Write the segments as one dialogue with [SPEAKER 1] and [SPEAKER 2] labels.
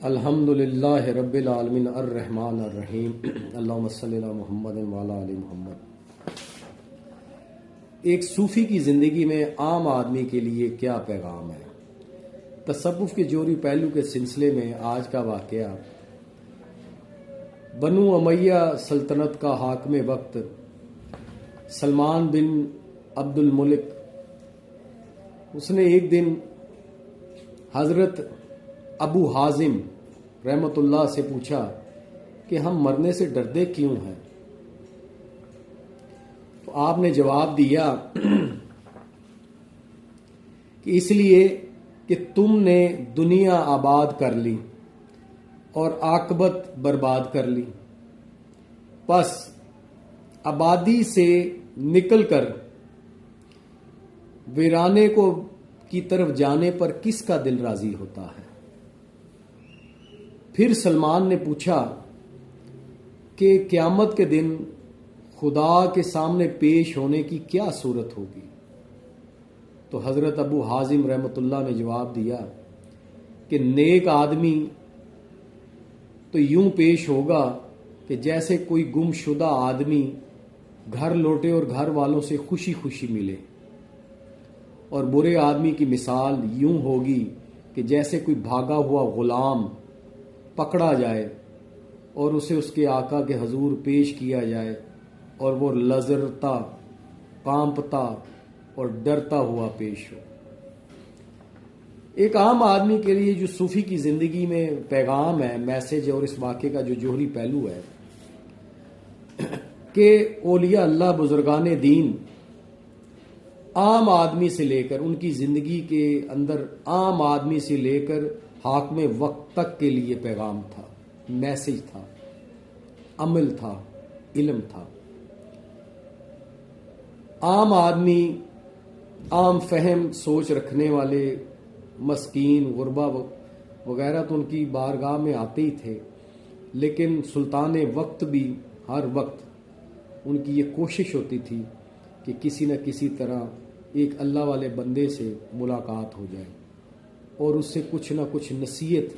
[SPEAKER 1] अल्हम्दुलिल्लाहि रब्बिल आलमीन अर्रहमानिर रहीम अल्लाहुम्मा सल्लि अला मुहम्मदिन व अला आलि मुहम्मद। एक सूफी की जिंदगी में आम आदमी के लिए क्या पैगाम है। तसव्वुफ के जोरी पहलू के सिलसिले में आज का वाकया, बनु उमैया सल्तनत का हाकिम वक्त सलमान बिन अब्दुल मुलिक, उसने एक दिन हजरत अबू हाजिम रहमतुल्लाह से पूछा कि हम मरने से डरते क्यों हैं। तो आपने जवाब दिया कि इसलिए कि तुमने दुनिया आबाद कर ली और आकबत बर्बाद कर ली। बस आबादी से निकलकर वीराने को की तरफ जाने पर किसका दिल राजी होता है। फिर सलमान ने पूछा कि क़यामत के दिन खुदा के सामने पेश होने की क्या सूरत होगी। तो हजरत अबू हाजिम रहमतुल्लाह ने जवाब दिया कि नेक आदमी तो यूं पेश होगा कि जैसे कोई गुमशुदा आदमी घर लौटे और घर वालों से खुशी खुशी मिले, और बुरे आदमी की मिसाल यूं होगी कि जैसे कोई भागा हुआ गुलाम पकड़ा जाए और उसे उसके आका के हजूर पेश किया जाए और वो लजरता, कांपता और डरता हुआ पेश हो। एक आम आदमी के लिए जो सूफी की जिंदगी में पैगाम है, मैसेज है, और इस वाक़े का जो जोहरी पहलू है कि औलिया अल्लाह बुजुर्गाने दीन आम आदमी से लेकर उनकी जिंदगी के अंदर आम आदमी से लेकर हाकिम वक्त तक के लिए पैगाम था, मैसेज था, अमल था, इल्म था। आम आदमी, आम फहम सोच रखने वाले मस्कीन, गुरबा वगैरह तो उनकी बारगाह में आते ही थे, लेकिन सुल्तान वक्त भी हर वक्त उनकी ये कोशिश होती थी कि किसी न किसी तरह एक अल्लाह वाले बंदे से मुलाकात हो जाए और उससे कुछ न कुछ नसीहत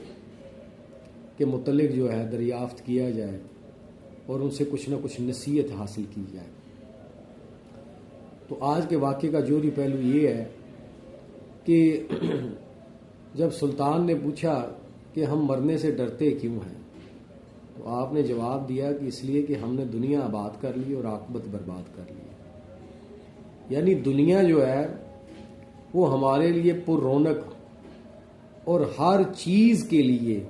[SPEAKER 1] के मुतल्लिक जो है दरियाफ्त किया जाए और उनसे कुछ न कुछ नसीहत हासिल की जाए। तो आज के वाक़े का जोहरी पहलू ये है कि जब सुल्तान ने पूछा कि हम मरने से डरते क्यों हैं, तो आपने जवाब दिया कि इसलिए कि हमने दुनिया आबाद कर ली और आकबत बर्बाद कर ली। यानी दुनिया जो है वो हमारे लिए पुररौनक और हर चीज़ के लिए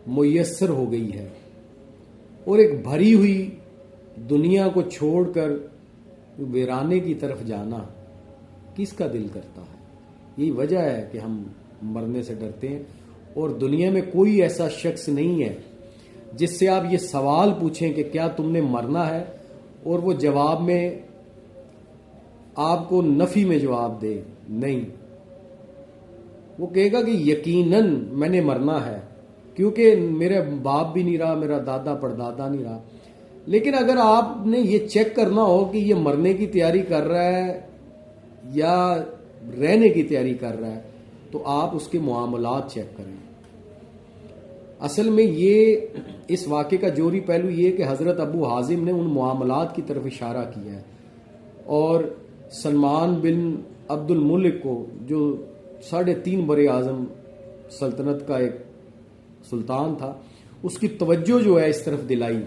[SPEAKER 1] मुयस्सर हो गई है, और एक भरी हुई दुनिया को छोड़कर वीराने की तरफ जाना किसका दिल करता है। यही वजह है कि हम मरने से डरते हैं। और दुनिया में कोई ऐसा शख्स नहीं है जिससे आप ये सवाल पूछें कि क्या तुमने मरना है, और वो जवाब में आपको नफी में जवाब दे नहीं। वो कहेगा कि यकीनन मैंने मरना है, क्योंकि मेरा बाप भी नहीं रहा, मेरा दादा परदादा नहीं रहा। लेकिन अगर आपने ये चेक करना हो कि ये मरने की तैयारी कर रहा है या रहने की तैयारी कर रहा है, तो आप उसके मामलात चेक करें। असल में ये इस वाक़े का जोहरी पहलू ये कि हज़रत अबू हाजिम ने उन मामलात की तरफ इशारा किया है, और सलमान बिन अब्दुल मुलिक को, जो 3.5 बरे आज़म सल्तनत का एक सुल्तान था, उसकी तवज्जो जो है इस तरफ दिलाई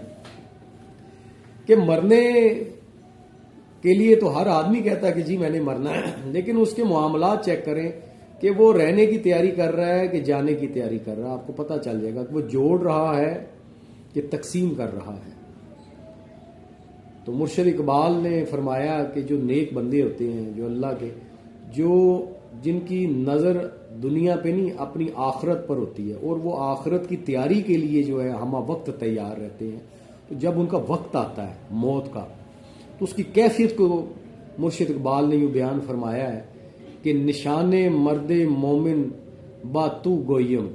[SPEAKER 1] कि मरने के लिए तो हर आदमी कहता है कि जी मैंने मरना है, लेकिन उसके मामलात चेक करें कि वो रहने की तैयारी कर रहा है कि जाने की तैयारी कर रहा है। आपको पता चल जाएगा कि वो जोड़ रहा है कि तकसीम कर रहा है। तो मुर्शिद इकबाल ने फरमाया कि जो नेक बंदे होते हैं, जो अल्लाह के, जो जिनकी नज़र दुनिया पे नहीं अपनी आखरत पर होती है, और वो आखरत की तैयारी के लिए जो है हम वक्त तैयार रहते हैं, तो जब उनका वक्त आता है मौत का, तो उसकी कैफियत को मुर्शिद इकबाल ने यूँ बयान फरमाया है कि निशाने मर्दे मोमिन बातू गोयम,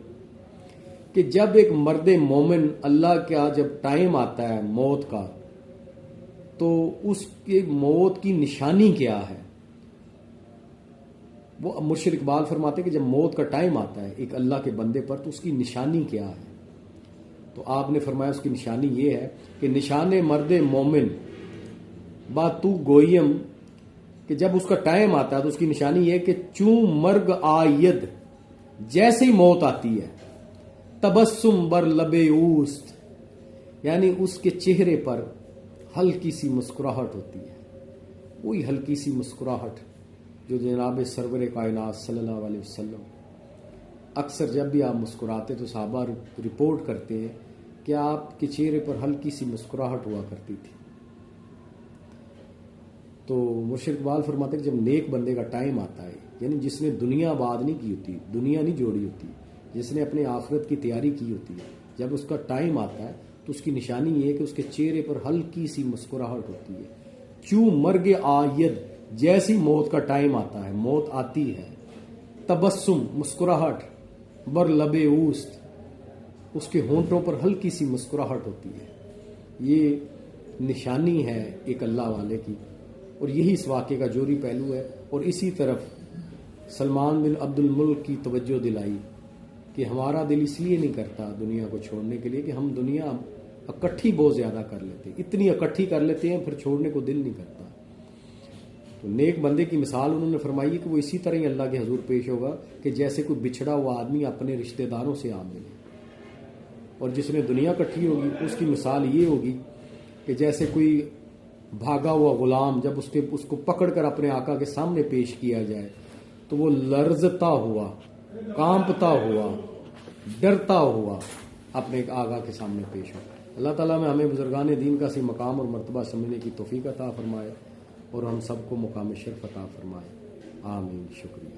[SPEAKER 1] कि जब एक मर्दे मोमिन अल्लाह का जब टाइम आता है मौत का, तो उसके मौत की निशानी क्या है। वो मुर्शिद इकबाल फरमाते कि जब मौत का टाइम आता है एक अल्लाह के बंदे पर तो उसकी निशानी क्या है? तो आपने फरमाया उसकी निशानी ये है कि निशाने मर्दे मोमिन बात तू गोयम, कि जब उसका टाइम आता है तो उसकी निशानी ये है कि चू मर्ग आयद, जैसे ही मौत आती है, तबस्सुम बर लबे ऊस्त, यानी उसके चेहरे पर हल्की सी मुस्कुराहट होती है। वही हल्की सी मुस्कुराहट जो जनाब सरवर कायनात सल्लल्लाहु अलैहि वसल्लम, अक्सर जब भी आप मुस्कुराते तो साहबा रिपोर्ट करते हैं कि आपके चेहरे पर हल्की सी मुस्कुराहट हुआ करती थी। तो मुर्शिद इकबाल फरमाते कि जब नेक बंदे का टाइम आता है, यानी जिसने दुनिया आबाद नहीं की होती, दुनिया नहीं जोड़ी होती, जिसने अपने आखिरत की तैयारी की होती है, जब उसका टाइम आता है तो उसकी निशानी ये है कि उसके चेहरे पर हल्की सी मुस्कुराहट होती है। चू मर्ग आयद, जैसी मौत का टाइम आता है, मौत आती है, तबस्सुम मुस्कुराहट, बर लबे ऊस्त, उसके होंठों पर हल्की सी मुस्कुराहट होती है। ये निशानी है एक अल्लाह वाले की, और यही इस वाक़े का जोरी पहलू है। और इसी तरफ सलमान बिन अब्दुल मुल्क की तवज्जो दिलाई कि हमारा दिल इसलिए नहीं करता दुनिया को छोड़ने के लिए कि हम दुनिया इकट्ठी बहुत ज़्यादा कर लेते हैं, इतनी इकट्ठी कर लेते हैं फिर छोड़ने को दिल नहीं करता। तो नेक बंदे की मिसाल उन्होंने फरमाई है कि वो इसी तरह ही अल्लाह के हजूर पेश होगा कि जैसे कोई बिछड़ा हुआ आदमी अपने रिश्तेदारों से आ मिले। और जिसने दुनिया इकट्ठी होगी उसकी मिसाल ये होगी कि जैसे कोई भागा हुआ गुलाम जब उसको पकड़कर अपने आका के सामने पेश किया जाए तो वो लर्जता हुआ, कांपता हुआ, डरता हुआ अपने आका के सामने पेश हो। अल्लाह ताला में हमें बुजुर्गान दीन का सी मकाम और मर्तबा समझने की तौफीक अता फरमाए और हम सबको मुकाम शर्फ अता फरमाए। आमीन। शुक्रिया।